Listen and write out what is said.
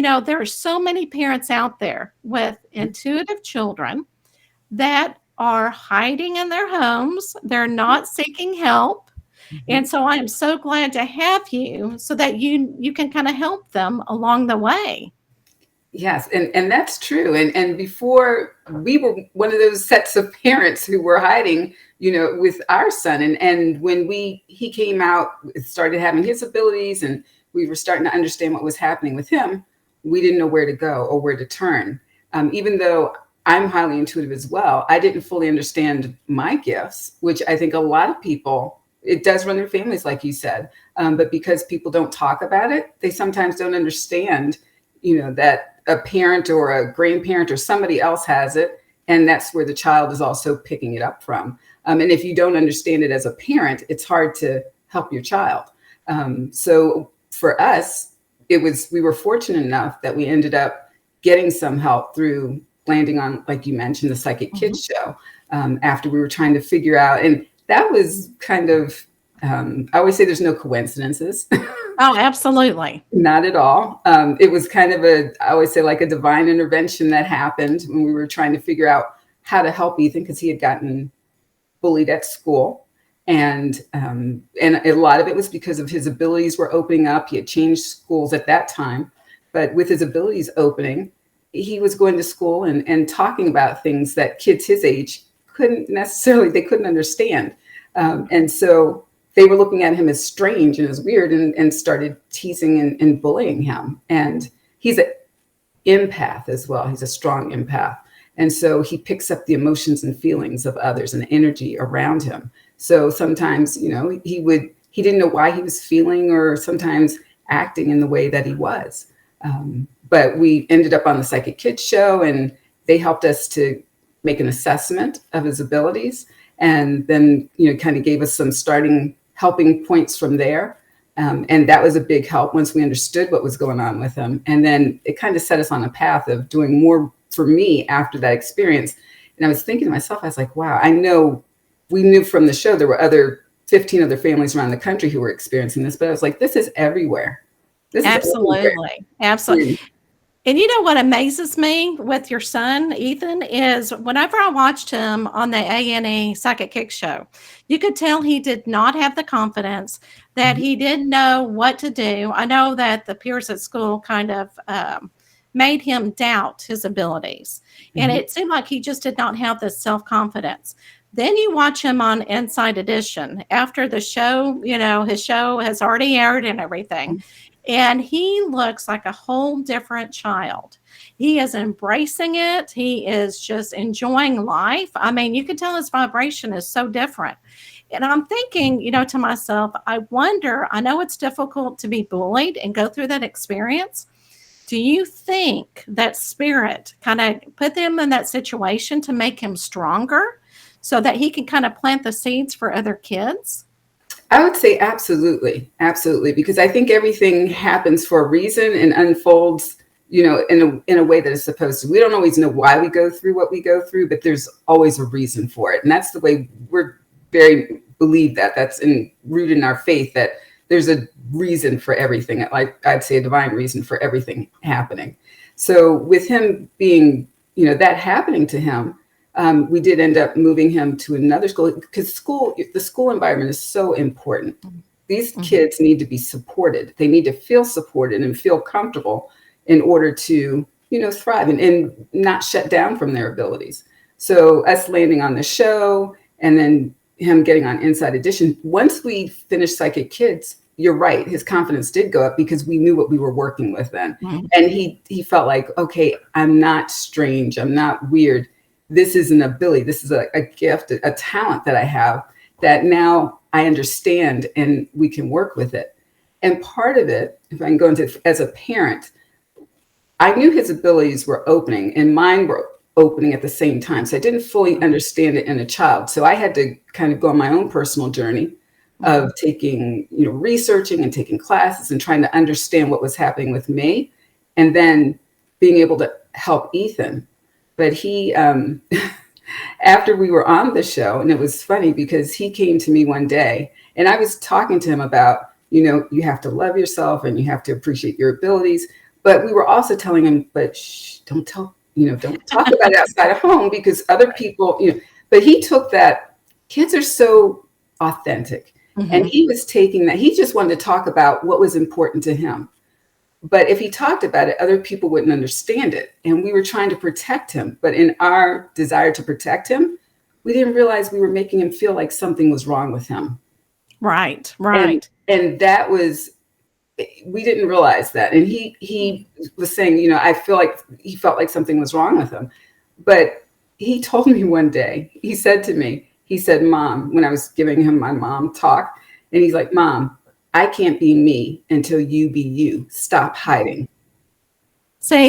There are so many parents out there with intuitive children that are hiding in their homes. They're not seeking help. Mhm. And so I am so glad to have you so that you can kind of help them along the way. Yes, and that's true. And before, we were one of those sets of parents who were hiding, with our son. And when he came out, started having his abilities, and we were starting to understand what was happening with him, we didn't know where to go or where to turn. Even though I'm highly intuitive as well, I didn't fully understand my gifts, which I think a lot of people, it does run their families, like you said. But because people don't talk about it, they sometimes don't understand, that a parent or a grandparent or somebody else has it, and that's where the child is also picking it up from. And if you don't understand it as a parent, it's hard to help your child. So for us, we were fortunate enough that we ended up getting some help through landing on, like you mentioned, the Psychic Mhm. Kids show, after we were trying to figure out. And that was kind of, I always say there's no coincidences. Oh, absolutely. Not at all. It was kind of I always say, like a divine intervention that happened when we were trying to figure out how to help Ethan, because he had gotten bullied at school. And a lot of it was because of his abilities were opening up. He had changed schools at that time, but with his abilities opening, he was going to school and talking about things that kids his age they couldn't understand. And so they were looking at him as strange and as weird, and started teasing and bullying him. And he's an empath as well. He's a strong empath. And so he picks up the emotions and feelings of others and the energy around him. So sometimes, he didn't know why he was feeling or sometimes acting in the way that he was. But we ended up on the Psychic Kids show, and they helped us to make an assessment of his abilities, and then, kind of gave us some starting helping points from there. And that was a big help once we understood what was going on with him. And then it kind of set us on a path of doing more for me after that experience. And I was thinking to myself, I was like, wow, we knew from the show there were 15 other families around the country who were experiencing this, but I was like, this is everywhere. This is everywhere. Absolutely. Absolutely. And And you know what amazes me with your son, Ethan, is whenever I watched him on the A&E Psychic Kick show, you could tell he did not have the confidence, that he didn't know what to do. I know that the peers at school kind of made him doubt his abilities. And Mhm. it seemed like he just did not have the self confidence. Then you watch him on Inside Edition after the show, his show has already aired and everything. And he looks like a whole different child. He is embracing it. He is just enjoying life. I mean, you can tell his vibration is so different. And I'm thinking, to myself, I wonder, I know it's difficult to be bullied and go through that experience. Do you think that spirit kind of put them in that situation to make him stronger so that he can kind of plant the seeds for other kids? I would say absolutely, absolutely, because I think everything happens for a reason and unfolds, in a way that is supposed to. We don't always know why we go through what we go through, but there's always a reason for it, and that's the way we're very believe that. That's rooted in our faith, that there's a reason for everything. Like I'd say, a divine reason for everything happening. So with him being, that happening to him, we did end up moving him to another school, because the school environment is so important. These Mhm. kids need to be supported. They need to feel supported and feel comfortable in order to, thrive and not shut down from their abilities. So us landing on the show, and then him getting on Inside Edition, once we finished Psychic Kids, you're right, his confidence did go up because we knew what we were working with then. Mhm. And he felt like, okay, I'm not strange, I'm not weird. This is an ability, this is a gift, a talent that I have, that now I understand and we can work with it. And part of it, if I can go into, as a parent, I knew his abilities were opening and mine were opening at the same time. So I didn't fully understand it in a child. So I had to kind of go on my own personal journey Mhm. of taking, researching and taking classes and trying to understand what was happening with me, and then being able to help Ethan. But he, after we were on the show, and it was funny because he came to me one day and I was talking to him about, you have to love yourself and you have to appreciate your abilities. But we were also telling him, but shh, don't tell, don't talk about it outside of home because other people, but he took that. Kids are so authentic. And Mhm. he was taking that. He just wanted to talk about what was important to him. But if he talked about it, other people wouldn't understand it. And we were trying to protect him. But in our desire to protect him, we didn't realize we were making him feel like something was wrong with him. Right, And right. and that was, we didn't realize that. And he was saying, I feel like he felt like something was wrong with him. But he told me one day, he said to me, he said, Mom, when I was giving him my mom talk, and he's like, Mom, I can't be me until you be you. Stop hiding. Say